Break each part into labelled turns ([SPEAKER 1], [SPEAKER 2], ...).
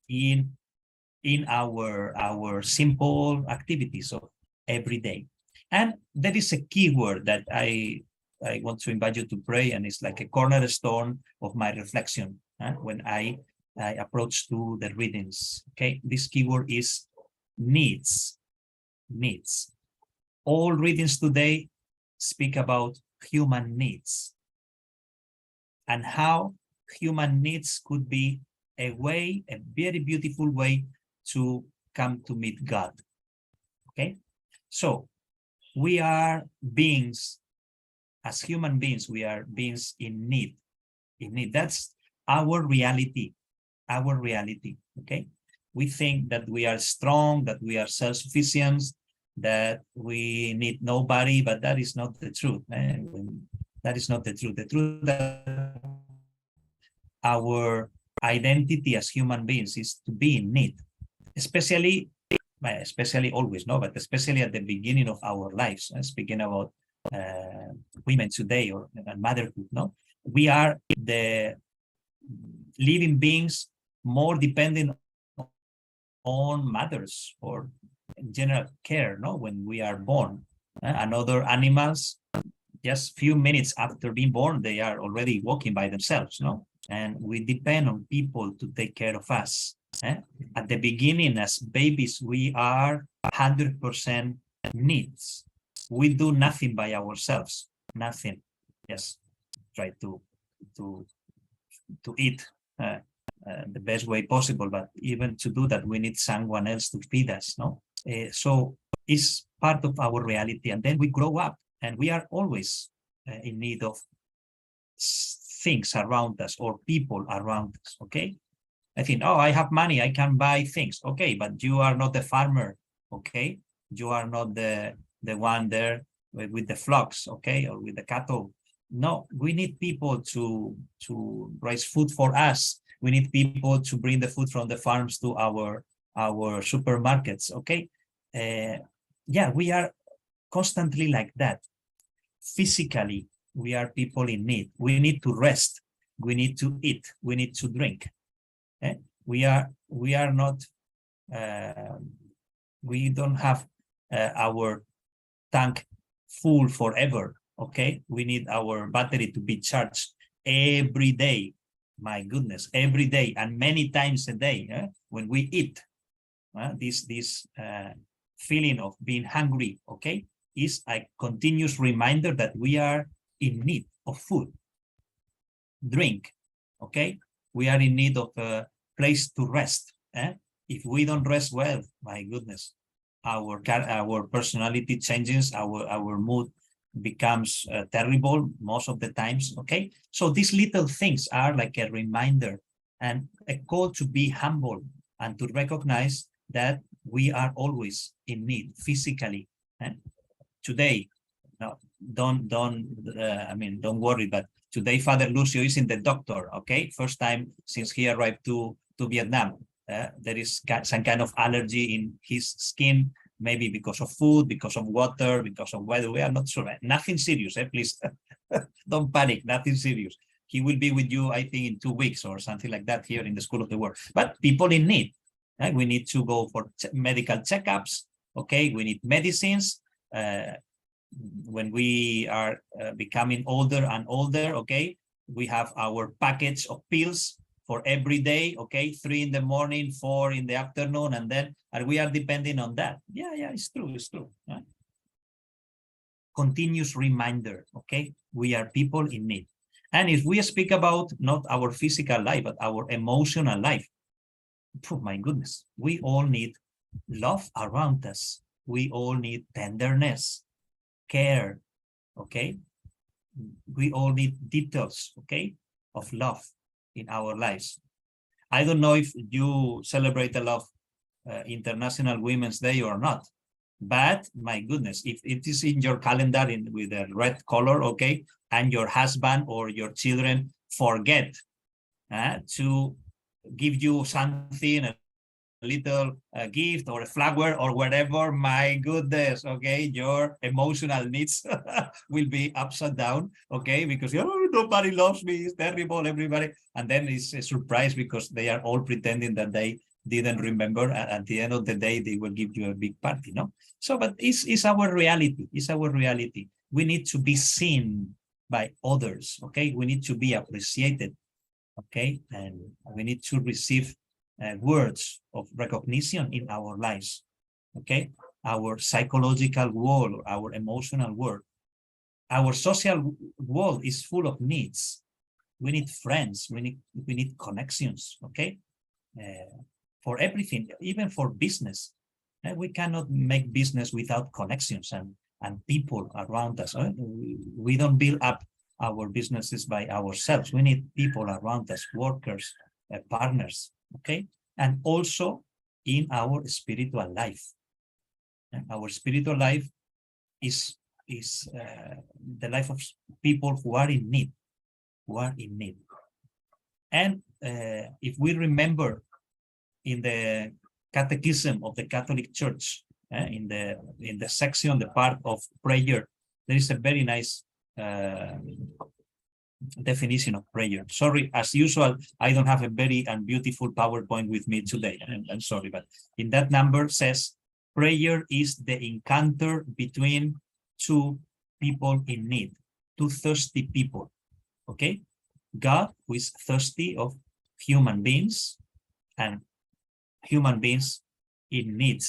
[SPEAKER 1] in our simple activities of every day. And there is a keyword that I want to invite you to pray, and it's like a cornerstone of my reflection when I approach to the readings. Okay, this keyword is needs. Needs. All readings today speak about human needs and how human needs could be a way, a very beautiful way to come to meet God. Okay, so we are beings, as human beings, we are beings in need. In need. That's our reality. Our reality. Okay, we think that we are strong, that we are self-sufficient, that we need nobody, but that is not the truth. That is not the truth. The truth that our identity as human beings is to be in need, especially always, no, but especially at the beginning of our lives. Speaking about women today or motherhood, no, we are the living beings more dependent on mothers or general care, no, when we are born. And other animals, just few minutes after being born, they are already walking by themselves, no, and we depend on people to take care of us. At the beginning, as babies, we are 100% needs. We do nothing by ourselves, nothing. Just try to eat the best way possible, but even to do that, we need someone else to feed us, no? So it's part of our reality, and then we grow up, and we are always in need of things around us or people around us. Okay, I think, oh, I have money, I can buy things. Okay, but you are not the farmer. Okay, you are not the one there with the flocks. Okay, or with the cattle. No, we need people to raise food for us. We need people to bring the food from the farms to our supermarkets. Okay, yeah, we are constantly like that. Physically, we are people in need. We need to rest. We need to eat. We need to drink. We are not. We don't have our tank full forever. Okay, we need our battery to be charged every day. My goodness, every day and many times a day. When we eat, this feeling of being hungry, okay, is a continuous reminder that we are in need of food, drink. Okay, we are in need of a place to rest. If we don't rest well, my goodness, our personality changes, our mood becomes terrible most of the times. Okay, so these little things are like a reminder and a call to be humble and to recognize that we are always in need physically. Today, no, don't worry, but today Father Lucio is in the doctor. Okay, first time since he arrived to Vietnam. There is some kind of allergy in his skin, maybe because of food, because of water, because of weather. We are not sure. Nothing serious, please. Don't panic, nothing serious. He will be with you, I think, in 2 weeks or something like that here in the School of the Word. But people in need. We need to go for medical checkups. Okay, we need medicines. When we are becoming older and older, okay, we have our package of pills for every day, okay, 3 in the morning, 4 in the afternoon, and we are depending on that. Yeah, it's true. Continuous reminder, okay, we are people in need. And if we speak about not our physical life, but our emotional life, oh my goodness, we all need love around us. We all need tenderness, care, okay? We all need details, okay, of love in our lives. I don't know if you celebrate a lot International Women's Day or not, but my goodness, if it is in your calendar with a red color, okay, and your husband or your children forget to give you something, a little gift or a flower or whatever, my goodness, okay, your emotional needs will be upside down, okay, because nobody loves me, it's terrible, everybody, and then it's a surprise because they are all pretending that they didn't remember, at the end of the day, they will give you a big party, no? So, but it's our reality. It's our reality. We need to be seen by others, okay? We need to be appreciated, okay? And we need to receive words of recognition in our lives, okay? Our psychological world, or our emotional world. Our social world is full of needs. We need friends, we need connections, okay? For everything, even for business. We cannot make business without connections and people around us. We don't build up our businesses by ourselves. We need people around us, workers, partners, okay? And also in our spiritual life. Our spiritual life is the life of people who are in need, And if we remember in the Catechism of the Catholic Church, in the section, the part of prayer, there is a very nice definition of prayer. Sorry, as usual, I don't have a very beautiful PowerPoint with me today. I'm sorry, but in that number says, prayer is the encounter between two people in need, two thirsty people, okay? God, who is thirsty of human beings, and human beings in need,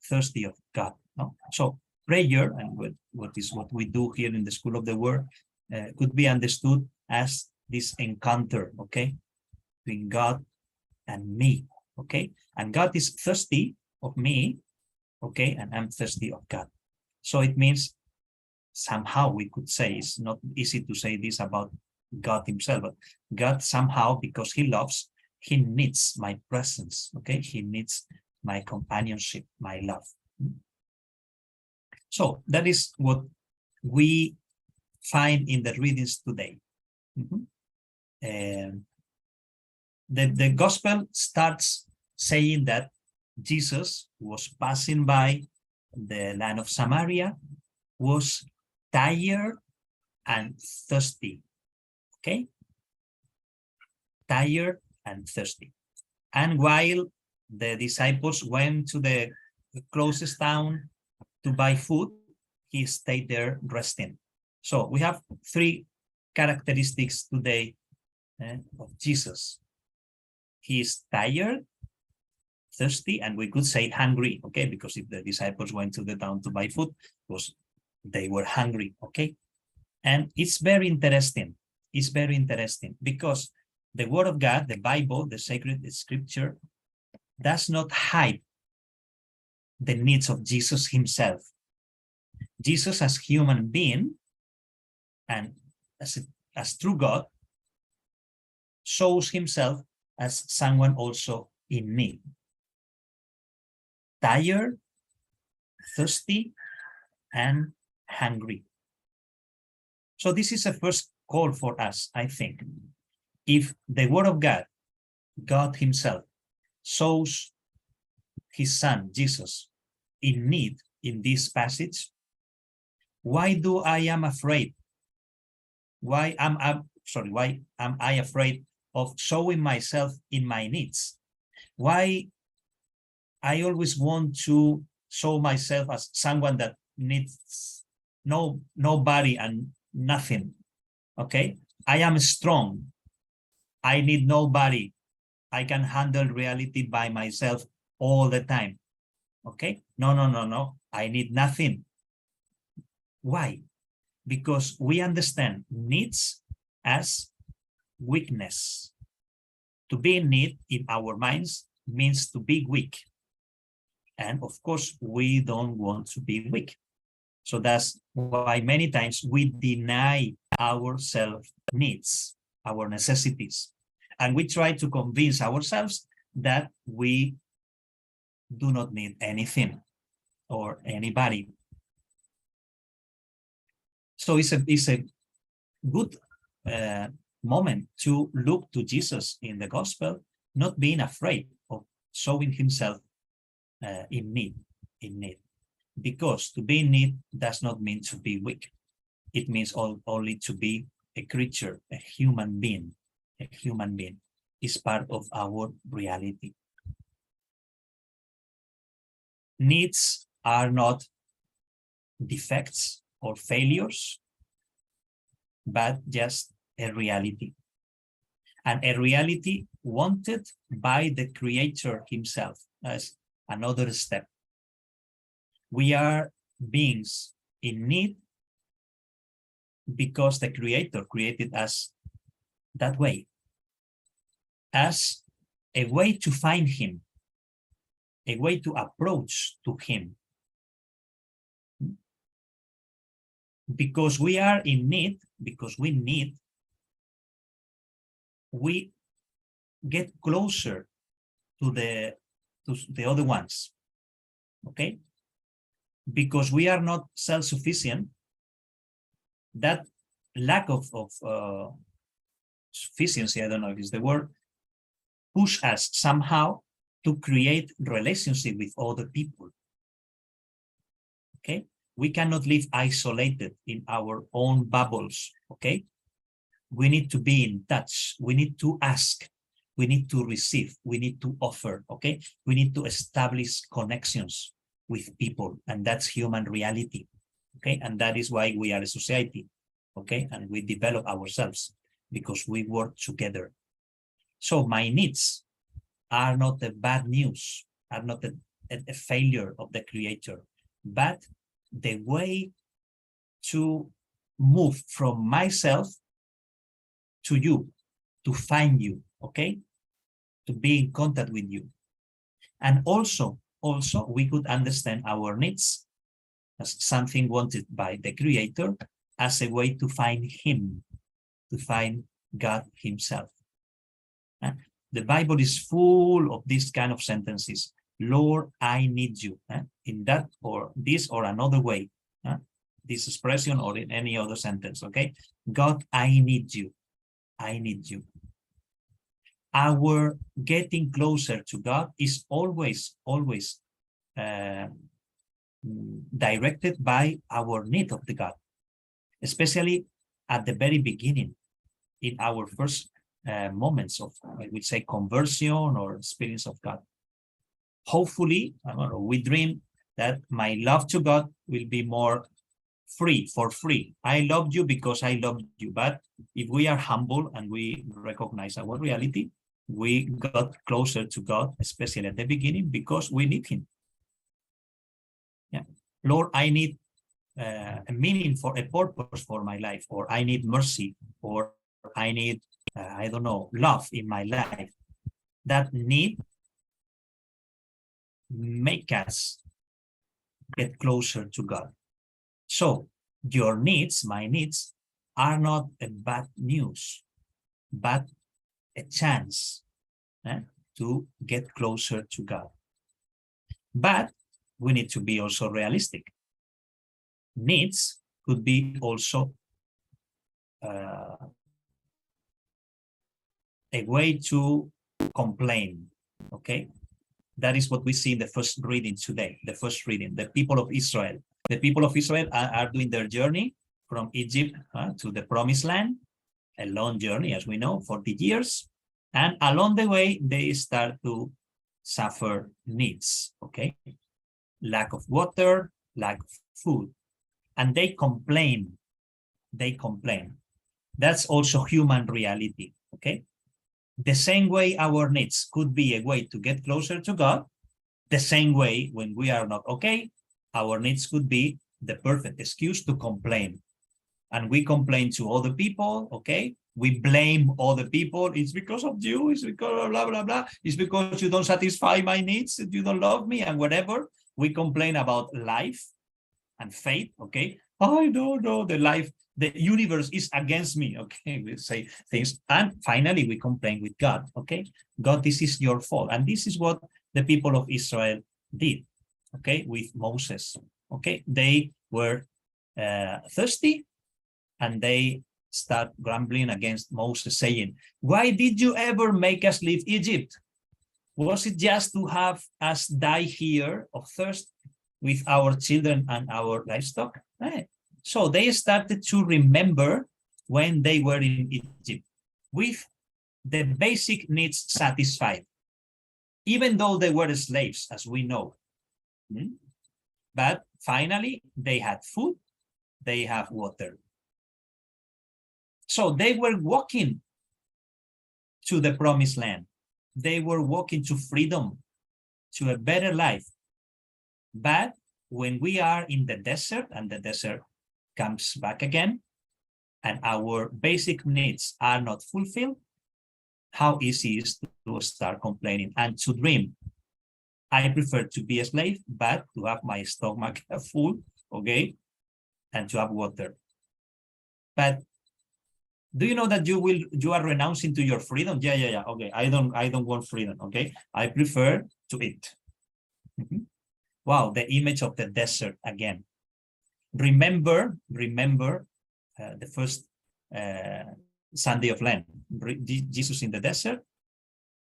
[SPEAKER 1] thirsty of God. No? So prayer, and what we do here in the School of the Word, could be understood as this encounter, okay, between God and me, okay? And God is thirsty of me, okay, and I'm thirsty of God. So it means somehow we could say, it's not easy to say this about God himself, but God somehow, because he loves, he needs my presence, okay? He needs my companionship, my love. So that is what we find in the readings today. The gospel starts saying that Jesus was passing by the land of Samaria, was tired and thirsty, okay? Tired and thirsty. And while the disciples went to the closest town to buy food, he stayed there resting. So we have three characteristics today of Jesus. He is tired, thirsty, and we could say hungry, okay? Because if the disciples went to the town to buy food, because they were hungry, okay? And it's very interesting. It's very interesting because the Word of God, the Bible, the sacred scripture, does not hide the needs of Jesus himself. Jesus as human being and as true God shows himself as someone also in need. Tired, thirsty, and hungry. So this is a first call for us, I think. If the Word of God, God himself, shows his son, Jesus, in need in this passage, why am I afraid? Why am I afraid of showing myself in my needs? Why I always want to show myself as someone that needs nobody and nothing, okay? I am strong. I need nobody. I can handle reality by myself all the time, okay? No. I need nothing. Why? Because we understand needs as weakness. To be in need in our minds means to be weak. And of course, we don't want to be weak. So that's why many times we deny our self-needs, our necessities. And we try to convince ourselves that we do not need anything or anybody. So it's a good moment to look to Jesus in the gospel, not being afraid of showing himself in need. Because to be in need does not mean to be weak. It means only to be a creature, a human being. A human being is part of our reality. Needs are not defects or failures, but just a reality. And a reality wanted by the Creator himself as another step. We are beings in need because the Creator created us that way, as a way to find him, a way to approach to him. Because we are in need, because we need, we get closer to the other ones, okay? Because we are not self-sufficient, that lack of sufficiency, I don't know if it's the word, push us somehow to create relationship with other people, okay? We cannot live isolated in our own bubbles, okay? We need to be in touch. We need to ask. We need to receive. We need to offer, okay? We need to establish connections with people, and that's human reality, okay? And that is why we are a society, okay? And we develop ourselves because we work together. So my needs are not the bad news, are not a failure of the Creator, but the way to move from myself to you, to find you, okay? To be in contact with you. And also we could understand our needs as something wanted by the Creator, as a way to find him, to find God himself. The Bible is full of these kind of sentences. Lord, I need you. In that or this or another way, this expression or in any other sentence, okay? God, I need you. I need you. Our getting closer to God is always directed by our need of the God, especially at the very beginning, in our first moments of, I would say, conversion or experience of God. Hopefully, I don't know, we dream that my love to God will be more free, for free. I love you because I love you. But if we are humble and we recognize our reality, we got closer to God, especially at the beginning, because we need him. Yeah, Lord, I need a meaning for a purpose for my life, or I need mercy, or I need, I don't know, love in my life. That need make us get closer to God. So your needs, my needs, are not a bad news, but a chance to get closer to God. But we need to be also realistic. Needs could be also a way to complain, okay? That is what we see in the first reading today, the first reading, the people of Israel. The people of Israel are doing their journey from Egypt to the promised land, a long journey, as we know, 40 years. And along the way, they start to suffer needs, okay? Lack of water, lack of food. And they complain. They complain. That's also human reality, okay? The same way our needs could be a way to get closer to God, the same way when we are not okay, our needs could be the perfect excuse to complain. And we complain to other people, okay? We blame other people. It's because of you, it's because of blah, blah, blah. It's because you don't satisfy my needs, you don't love me, and whatever. We complain about life and fate, okay? I don't know, the life, the universe is against me, okay? We say things. And finally, we complain with God, okay? God, this is your fault. And this is what the people of Israel did, okay, with Moses, okay? They were thirsty, and they start grumbling against Moses, saying, why did you ever make us leave Egypt? Was it just to have us die here of thirst with our children and our livestock? So they started to remember when they were in Egypt with the basic needs satisfied, even though they were slaves, as we know. But finally, they had food, they have water. So they were walking to the promised land. They were walking to freedom, to a better life. But when we are in the desert and the desert comes back again, and our basic needs are not fulfilled, how easy it is to start complaining and to dream. I prefer to be a slave, but to have my stomach full, okay, and to have water. But do you know that you are renouncing to your freedom? Yeah. Okay, I don't want freedom. Okay, I prefer to eat. Wow, the image of the desert again. Remember the first Sunday of Lent, Jesus in the desert.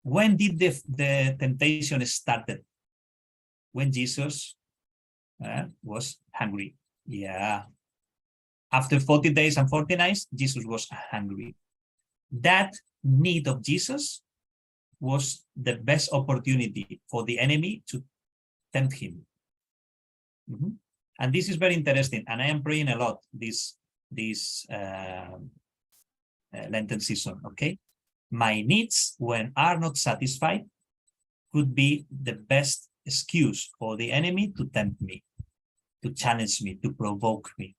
[SPEAKER 1] When did the temptation started? When Jesus was hungry. Yeah. After 40 days and 40 nights, Jesus was hungry. That need of Jesus was the best opportunity for the enemy to tempt him. And this is very interesting. And I am praying a lot this Lenten season, okay? My needs, when are not satisfied, could be the best excuse for the enemy to tempt me, to challenge me, to provoke me.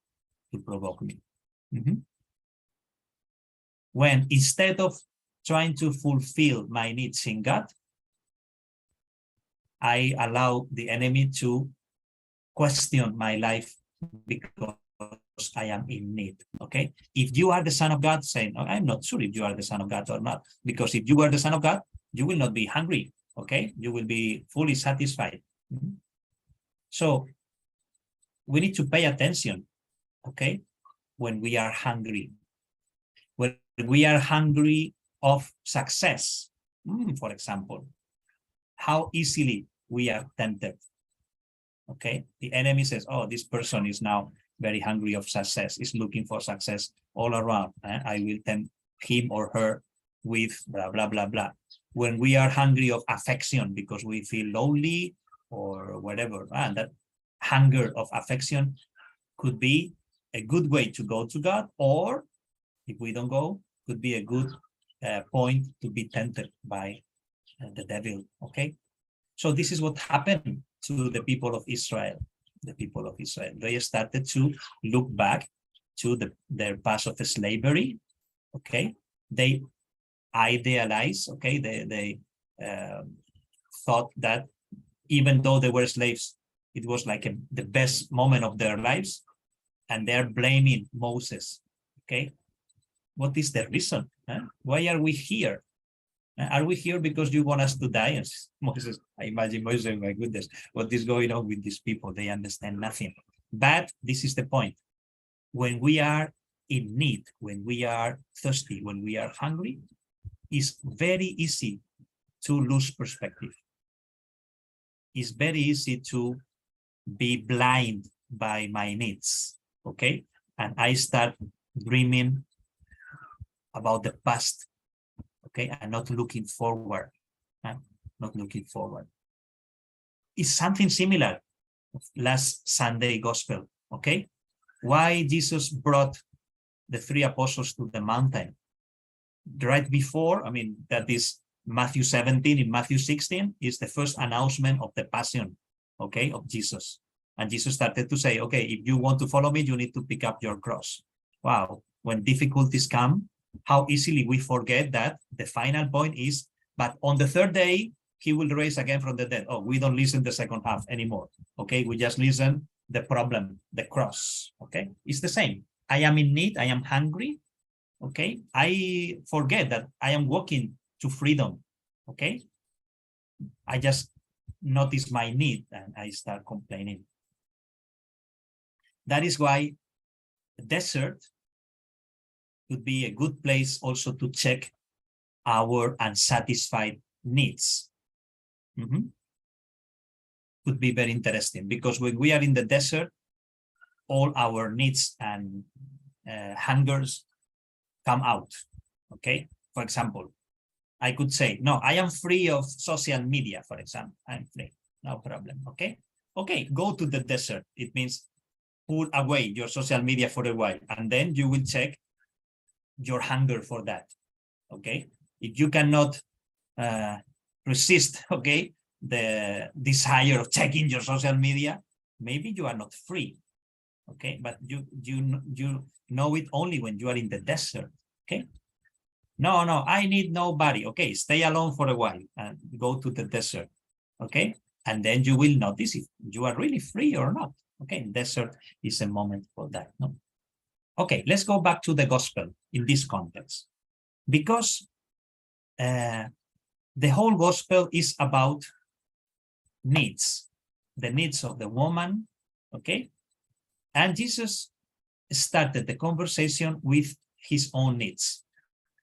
[SPEAKER 1] When instead of trying to fulfill my needs in God, I allow the enemy to question my life because I am in need, okay? If you are the Son of God, saying, oh, I'm not sure if you are the Son of God or not, because if you are the Son of God, you will not be hungry, okay? You will be fully satisfied. So we need to pay attention, okay? When we are hungry. When we are hungry of success, for example, how easily we are tempted. Okay, the enemy says, oh, this person is now very hungry of success, is looking for success all around. I will tempt him or her with blah, blah, blah, blah. When we are hungry of affection because we feel lonely or whatever, and that hunger of affection could be a good way to go to God, or if we don't go, could be a good point to be tempted by the devil, okay? So this is what happened to the people of Israel. They started to look back to their past of slavery, okay? They idealized, okay? They thought that even though they were slaves, it was like the best moment of their lives, and they're blaming Moses, okay? What is the reason? Why are we here? Are we here because you want us to die? And Moses, I imagine Moses, my goodness, what is going on with these people? They understand nothing. But this is the point. When we are in need, when we are thirsty, when we are hungry, it's very easy to lose perspective. It's very easy to be blind by my needs, okay? And I start dreaming about the past, okay, and not looking forward. It's something similar last Sunday gospel, okay? Why Jesus brought the 3 apostles to the mountain? Right before, I mean, that is Matthew 17, in Matthew 16, is the first announcement of the passion, okay, of Jesus. And Jesus started to say, okay, if you want to follow me, you need to pick up your cross. Wow, when difficulties come, how easily we forget that the final point is, but on the 3rd day, he will raise again from the dead. Oh, we don't listen the second half anymore. Okay, we just listen the problem, the cross. Okay, it's the same. I am in need, I am hungry. Okay, I forget that I am walking to freedom. Okay, I just notice my need and I start complaining. That is why the desert could be a good place also to check our unsatisfied needs. Could be very interesting, because when we are in the desert, all our needs and hungers come out, okay? For example, I could say, no, I am free of social media, for example. I'm free, no problem, okay? Okay, go to the desert. It means put away your social media for a while, and then you will check your hunger for that. Okay, if you cannot resist, okay, the desire of checking your social media, maybe you are not free. Okay, but you know it only when you are in the desert. Okay, no, I need nobody. Okay, stay alone for a while and go to the desert. Okay, and then you will notice if you are really free or not. Okay, desert is a moment for that. No. Okay, let's go back to the gospel in this context, because the whole gospel is about needs, the needs of the woman. Okay, and Jesus started the conversation with his own needs,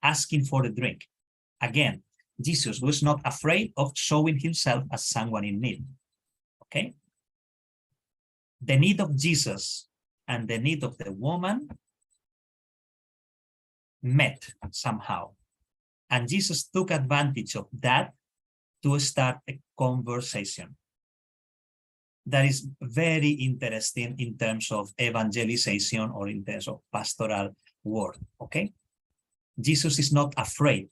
[SPEAKER 1] asking for a drink. Again, Jesus was not afraid of showing himself as someone in need. Okay? The need of Jesus and the need of the woman met somehow. And Jesus took advantage of that to start a conversation. That is very interesting in terms of evangelization or in terms of pastoral work. Okay? Jesus is not afraid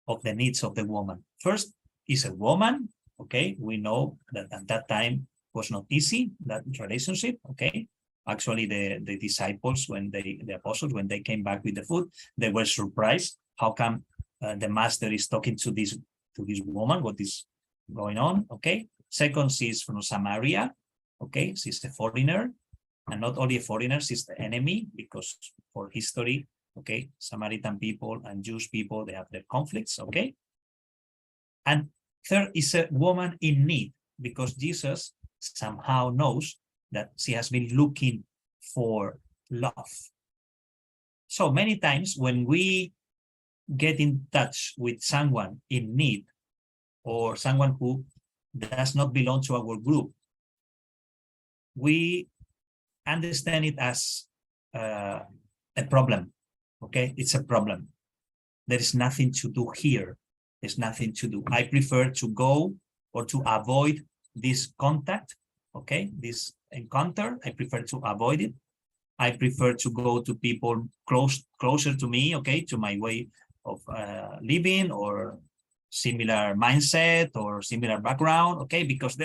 [SPEAKER 1] of the needs of the woman. First, is a woman. Okay, we know that at that time was not easy, that relationship. Okay, actually the disciples, the apostles, when they came back with the food, they were surprised. How come the master is talking to this woman? What is going on? Okay. Second, she's from Samaria. Okay, she's a foreigner, and not only a foreigner, she's the enemy, because for history, okay, Samaritan people and Jewish people, they have their conflicts. Okay. And third is a woman in need, because Jesus somehow knows that she has been looking for love. So many times when we get in touch with someone in need, or someone who does not belong to our group, we understand it as a problem. Okay, it's a problem. There is nothing to do here. There's nothing to do. I prefer to go or to avoid this contact. Okay, this encounter, I prefer to avoid it. I prefer to go to people closer to me, okay, to my way of living or similar mindset or similar background, okay, because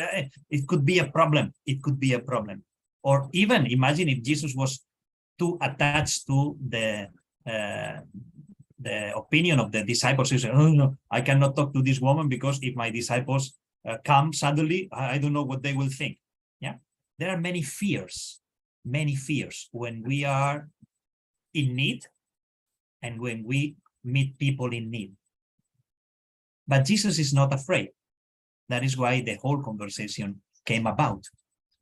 [SPEAKER 1] it could be a problem. It could be a problem. Or even imagine if Jesus was too attached to the opinion of the disciples. He said, oh, no, I cannot talk to this woman because if my disciples come suddenly, I don't know what they will think. Yeah, there are many fears when we are in need and when we meet people in need. But Jesus is not afraid. That is why the whole conversation came about,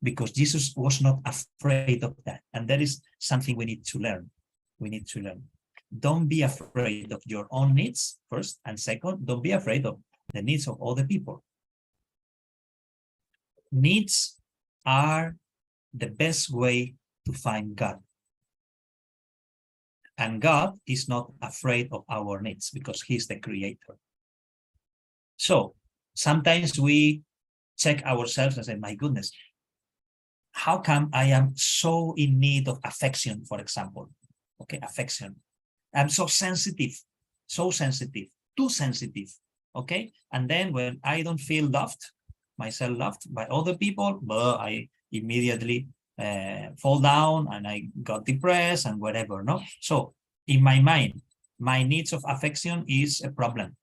[SPEAKER 1] because Jesus was not afraid of that. And that is something we need to learn. We need to learn. Don't be afraid of your own needs, first, and second, don't be afraid of the needs of other people. Needs are the best way to find God. And God is not afraid of our needs because He's the creator. So sometimes we check ourselves and say, my goodness, how come I am so in need of affection, for example? Okay, affection. I'm so sensitive, too sensitive. Okay, and then when I don't feel loved, myself loved by other people, well, I immediately fall down and I got depressed and whatever. No, so in my mind, my needs of affection is a problem,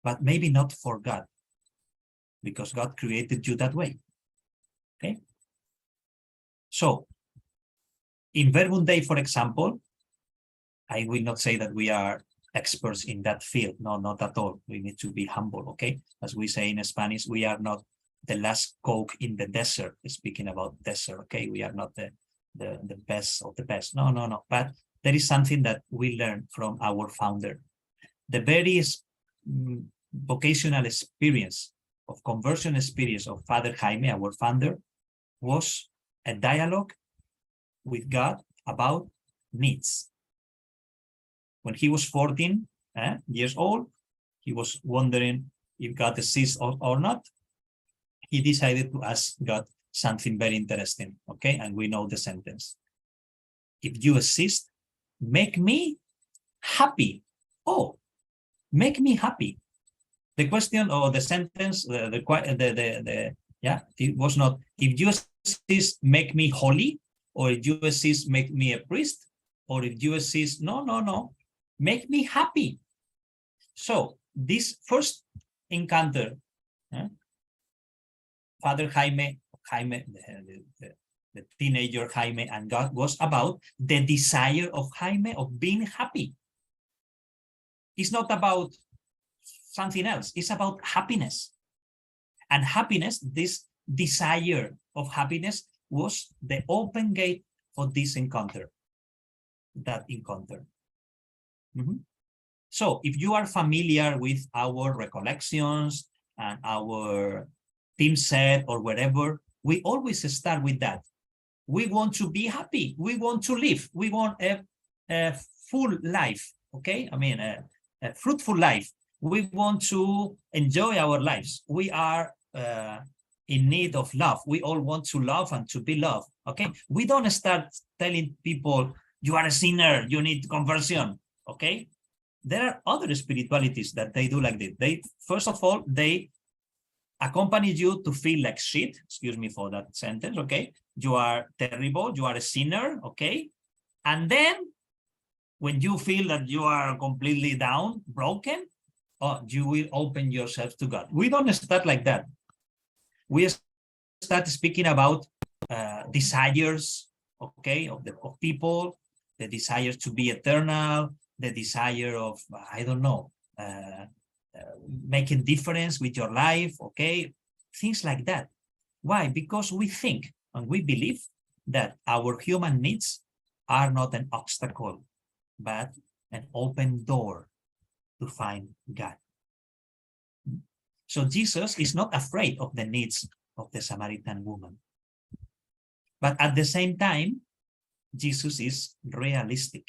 [SPEAKER 1] but maybe not for God, because God created you that way. Okay, so in Verbum Dei, for example, I will not say that we are experts in that field. No, not at all. We need to be humble, okay? As we say in Spanish, we are not the last Coke in the desert, speaking about desert, okay? We are not the best of the best. No. But there is something that we learn from our founder. The very vocational experience of conversion experience of Father Jaime, our founder, was a dialogue with God about needs. When he was 14 years old, he was wondering if God exists or not. he decided to ask God something very interesting, okay? And we know the sentence. If you exist, make me happy. Oh, make me happy. The question or the sentence, yeah, it was not, if you exist, make me holy, or if you exist, make me a priest, or if you exist, no, make me happy. So this first encounter, Father Jaime, the teenager Jaime and God, was about the desire of Jaime of being happy. It's not about something else. It's about happiness. And happiness, this desire of happiness, was the open gate for this encounter, that encounter. So if you are familiar with our recollections and our team set or whatever, we always start with that. We want to be happy. We want to live. We want a full life, okay? I mean, a fruitful life. We want to enjoy our lives. We are in need of love. We all want to love and to be loved, okay? We don't start telling people, you are a sinner, you need conversion, okay? There are other spiritualities that they do like this. They, first of all, they accompany you to feel like shit. Excuse me for that sentence, okay? You are terrible, you are a sinner, okay? And then when you feel that you are completely down, broken, you will open yourself to God. We don't start like that. We start speaking about desires, okay, of people, the desire to be eternal, the desire of, I don't know, making difference with your life, okay? Things like that. Why? Because we think and we believe that our human needs are not an obstacle, but an open door to find God. So Jesus is not afraid of the needs of the Samaritan woman. But at the same time, Jesus is realistic.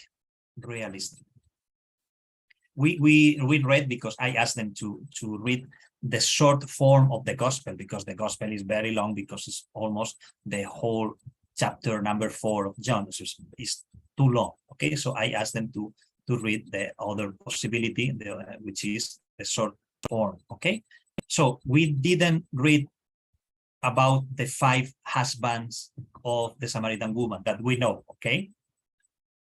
[SPEAKER 1] We read, because I asked them to read the short form of the gospel, because the gospel is very long, because it's almost the whole chapter number 4 of John. So it's too long, okay? So I asked them to read the other possibility, which is the short form, okay? So we didn't read about the 5 husbands of the Samaritan woman that we know, okay?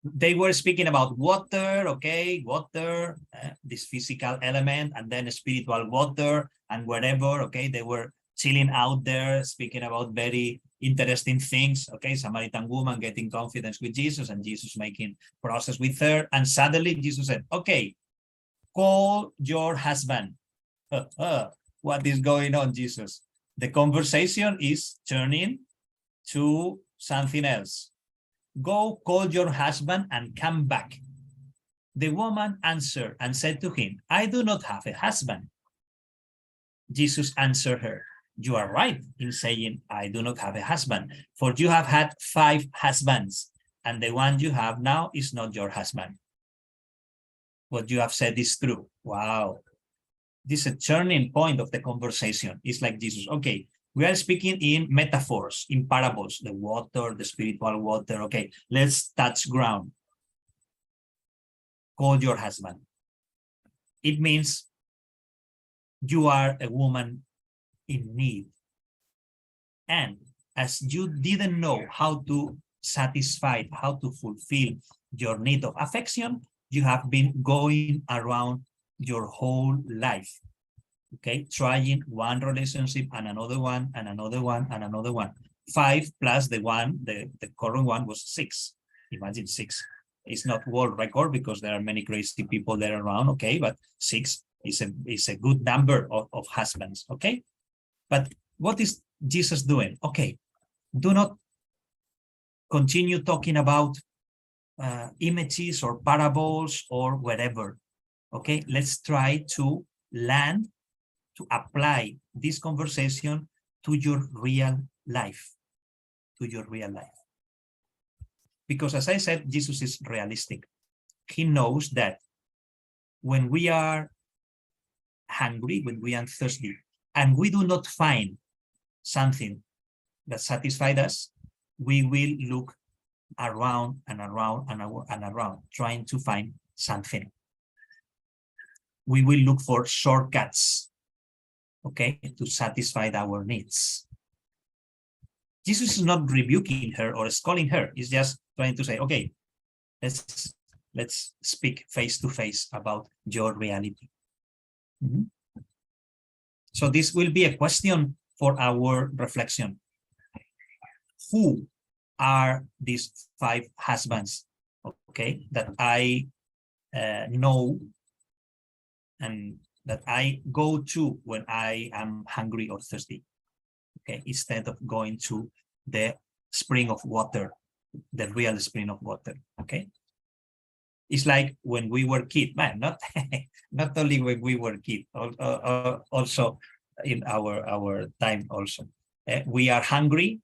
[SPEAKER 1] They were speaking about water, okay, water, this physical element, and then spiritual water and whatever, okay? They were chilling out there, speaking about very interesting things, okay? Samaritan woman getting confidence with Jesus, and Jesus making process with her, and suddenly Jesus said, okay, call your husband. What is going on, Jesus? The conversation is turning to something else. Go call your husband and come back. The woman answered and said to him, I do not have a husband. Jesus answered her, you are right in saying, I do not have a husband, for you have had 5 husbands, and the one you have now is not your husband. What you have said is true. Wow. This is a turning point of the conversation. It's like Jesus, okay, we are speaking in metaphors, in parables, the water, the spiritual water. Okay, let's touch ground. Call your husband. It means you are a woman in need. And as you didn't know how to satisfy, how to fulfill your need of affection, you have been going around your whole life. Okay, trying one relationship and another one and another one and another one. 5 plus the one, the current one was 6. Imagine 6. It's not world record because there are many crazy people there around, okay, but 6 is a good number of husbands, okay? But what is Jesus doing? Okay, do not continue talking about images or parables or whatever, okay? Let's try to land, to apply this conversation to your real life, Because as I said, Jesus is realistic. He knows that when we are hungry, when we are thirsty, and we do not find something that satisfies us, we will look around and around and around, trying to find something. We will look for shortcuts, okay, to satisfy our needs. Jesus is not rebuking her or scolding her. He's just trying to say, okay, let's speak face to face about your reality. So this will be a question for our reflection. Who are these 5 husbands, okay, that I know and that I go to when I am hungry or thirsty, okay, instead of going to the spring of water, the real spring of water, okay? It's like when we were kids, man, not only when we were kids, also in our time also. We are hungry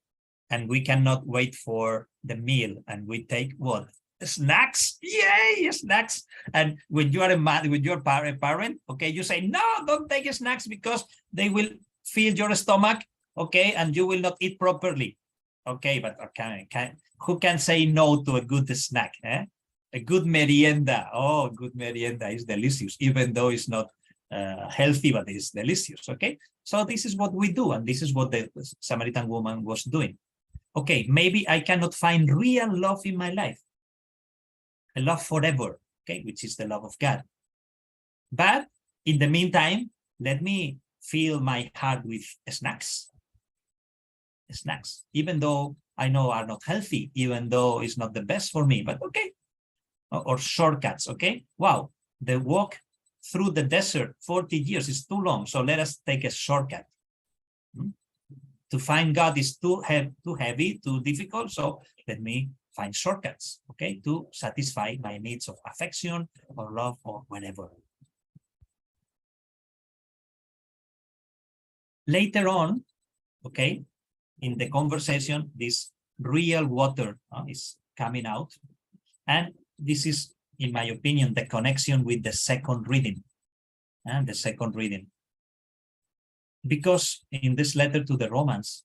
[SPEAKER 1] and we cannot wait for the meal, and we take what? Snacks. Yay, snacks. And when you are when you're a parent, okay, you say, no, don't take snacks because they will fill your stomach, okay, and you will not eat properly. Okay, but who can say no to a good snack? A good merienda. Oh, good merienda is delicious, even though it's not healthy, but it's delicious. Okay, so this is what we do, and this is what the Samaritan woman was doing. Okay, maybe I cannot find real love in my life, a love forever, okay, which is the love of God. But in the meantime, let me fill my heart with snacks. Snacks, even though I know are not healthy, even though it's not the best for me, but okay. Or shortcuts, okay? Wow, the walk through the desert 40 years is too long, so let us take a shortcut. To find God is too heavy, too difficult, so let me find shortcuts, okay, to satisfy my needs of affection or love or whatever. Later on, okay, in the conversation, this real water is coming out, and this is, in my opinion, the connection with the second reading, and the second reading. Because in this letter to the Romans,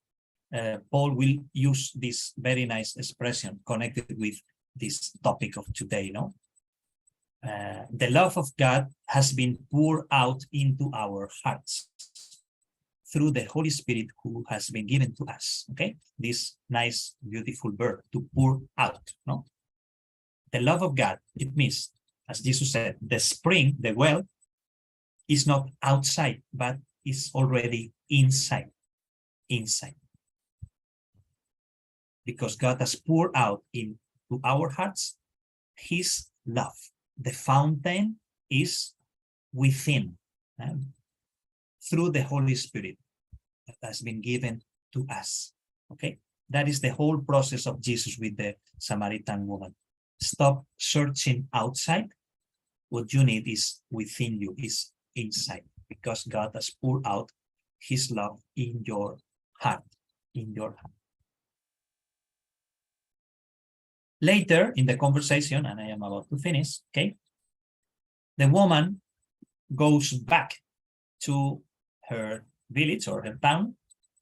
[SPEAKER 1] Paul will use this very nice expression connected with this topic of today, no? The love of God has been poured out into our hearts through the Holy Spirit who has been given to us, okay? This nice, beautiful verb, to pour out, no? The love of God, it means, as Jesus said, the spring, the well, is not outside, but is already inside. Because God has poured out into our hearts his love. The fountain is within, through the Holy Spirit that has been given to us. Okay, that is the whole process of Jesus with the Samaritan woman. Stop searching outside. What you need is within you, is inside, because God has poured out his love in your heart, Later in the conversation, and I am about to finish, okay, the woman goes back to her village or her town,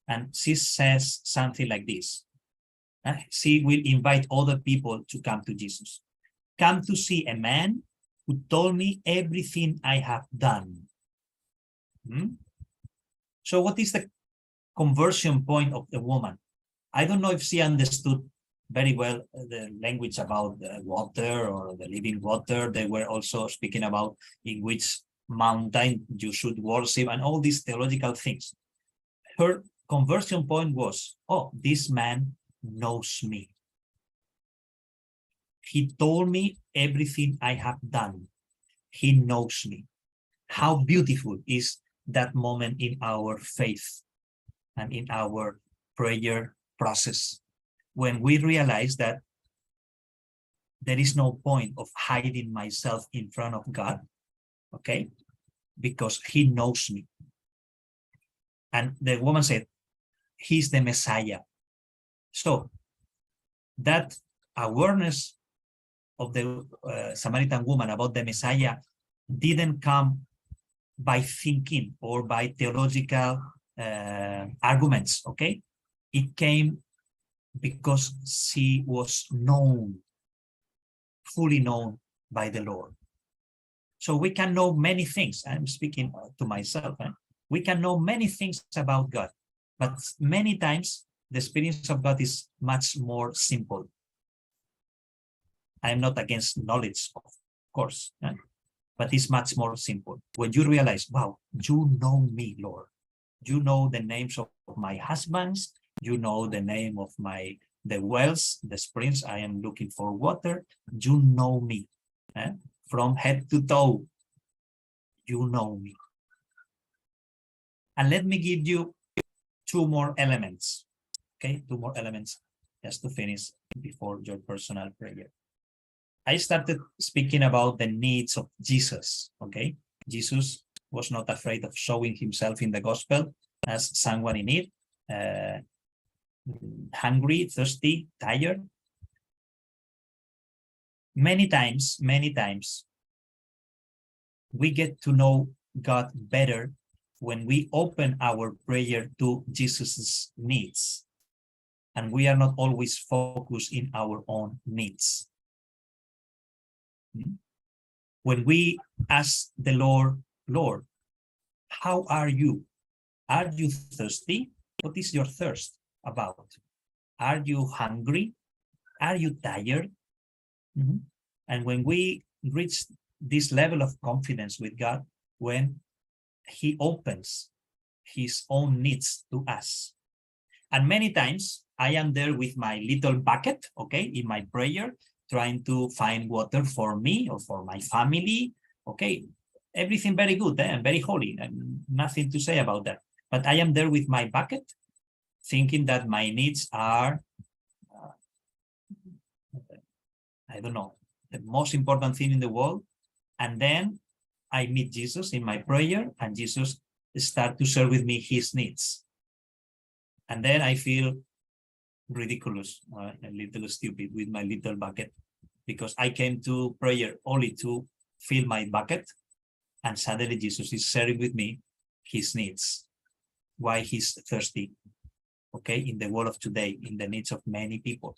[SPEAKER 1] and she says something like this. She will invite other people to come to Jesus. Come to see a man who told me everything I have done. So what is the conversion point of the woman? I don't know if she understood very well the language about the water or the living water. They were also speaking about in which mountain you should worship and all these theological things. Her conversion point was, oh, this man knows me. He told me everything I have done. He knows me. How beautiful is that moment in our faith and in our prayer process, when we realize that there is no point of hiding myself in front of God, okay, because he knows me. And the woman said, he's the Messiah. So that awareness of the Samaritan woman about the Messiah didn't come by thinking or by theological arguments, okay? It came because she was known, fully known by the Lord. So we can know many things. I'm speaking to myself. We can know many things about God, but many times the experience of God is much more simple. I'm not against knowledge, of course, but it's much more simple. When you realize, wow, you know me, Lord. You know the names of my husbands. You know the name of the wells, the springs. I am looking for water. You know me. From head to toe, you know me. And let me give you two more elements. Okay, two more elements just to finish before your personal prayer. I started speaking about the needs of Jesus. Okay, Jesus was not afraid of showing himself in the gospel as someone in need, hungry, thirsty, tired. Many times, we get to know God better when we open our prayer to Jesus's needs, and we are not always focused in our own needs. When we ask the Lord, Lord, how are you? Are you thirsty? What is your thirst about? Are you hungry? Are you tired? And when we reach this level of confidence with God, when he opens his own needs to us. And many times I am there with my little bucket, okay, in my prayer, trying to find water for me or for my family. Okay, everything very good and very holy, and nothing to say about that. But I am there with my bucket, thinking that my needs are, I don't know, the most important thing in the world. And then I meet Jesus in my prayer, and Jesus starts to share with me his needs. And then I feel ridiculous, a little stupid with my little bucket, because I came to prayer only to fill my bucket, and suddenly Jesus is sharing with me his needs, why he's thirsty, okay, in the world of today, in the needs of many people.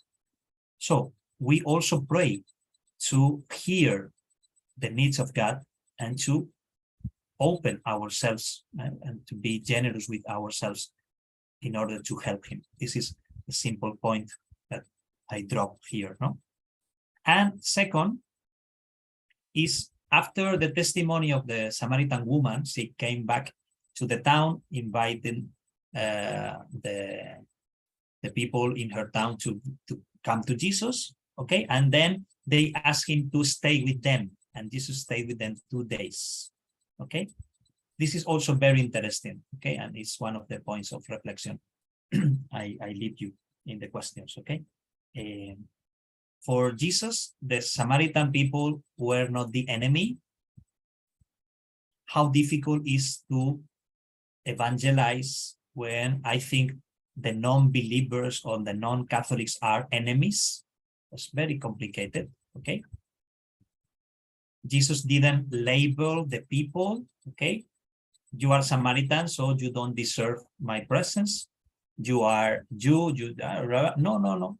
[SPEAKER 1] So we also pray to hear the needs of God and to open ourselves and to be generous with ourselves in order to help him. This is a simple point that I drop here, no? And second is, after the testimony of the Samaritan woman, she came back to the town, inviting the people in her town to come to Jesus, okay? And then they asked him to stay with them, and Jesus stayed with them 2 days, okay? This is also very interesting, okay? And it's one of the points of reflection I leave you in the questions, okay? For Jesus, the Samaritan people were not the enemy. How difficult is to evangelize when I think the non-believers or the non-Catholics are enemies? It's very complicated, okay? Jesus didn't label the people, okay? You are Samaritan, so you don't deserve my presence. You are Jew, no.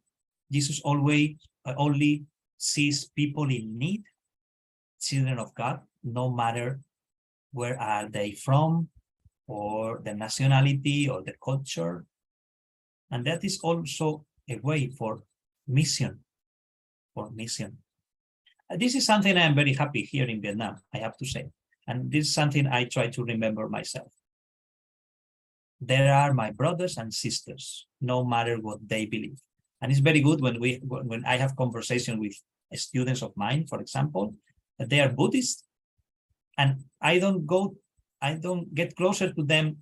[SPEAKER 1] Jesus always only sees people in need, children of God, no matter where are they from, or the nationality or the culture. And that is also a way for mission, This is something I am very happy here in Vietnam, I have to say. And this is something I try to remember myself. There are my brothers and sisters, no matter what they believe. And it's very good when I have conversation with students of mine, for example, that they are Buddhist, and I don't get closer to them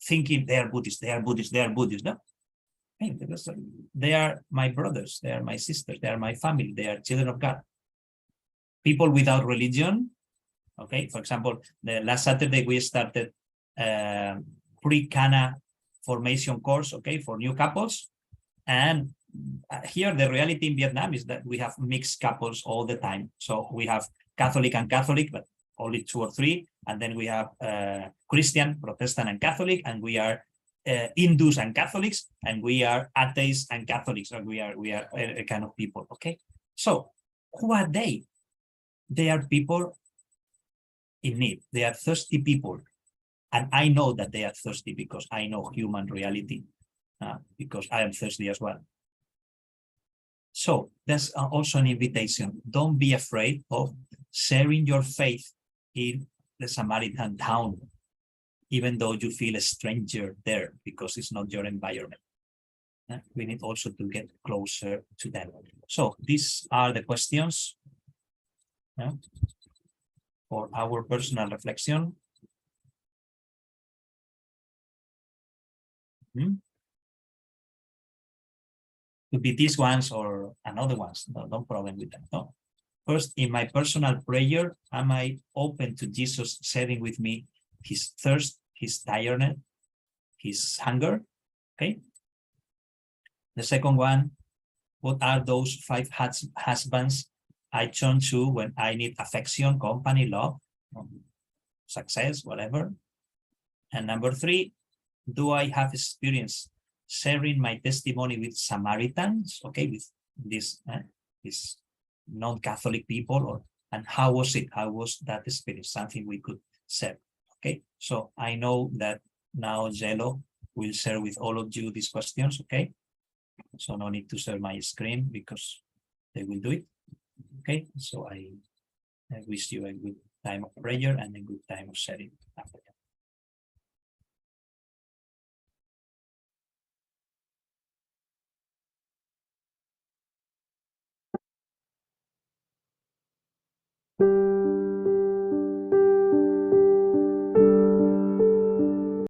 [SPEAKER 1] thinking they are Buddhist, no? Because they are my brothers, they are my sisters, they are my family, they are children of God. People without religion, okay? For example, the last Saturday we started pre-Cana formation course, okay, for new couples. And here the reality in Vietnam is that we have mixed couples all the time. So we have Catholic and Catholic, but only 2 or 3, and then we have Christian, Protestant, and Catholic, and we are Hindus and Catholics, and we are atheists and Catholics, and we are a kind of people. Okay, so who are they? They are people in need. They are thirsty people, and I know that they are thirsty because I know human reality, because I am thirsty as well. So that's also an invitation. Don't be afraid of sharing your faith in the Samaritan town, even though you feel a stranger there because it's not your environment. We need also to get closer to them. So these are the questions for our personal reflection. Could be these ones or another ones. No problem with that. No. First, in my personal prayer, am I open to Jesus sharing with me his thirst, his tiredness, his hunger? Okay. The second one, what are those 5 husbands I turn to when I need affection, company, love, success, whatever? And number 3, do I have experience sharing my testimony with Samaritans? Okay, with this non-Catholic people, and how was it? How was that experience? Something we could share. Okay, so I know that now Jello will share with all of you these questions. Okay, so no need to share my screen because they will do it. Okay, so I wish you a good time of prayer and a good time of sharing after that.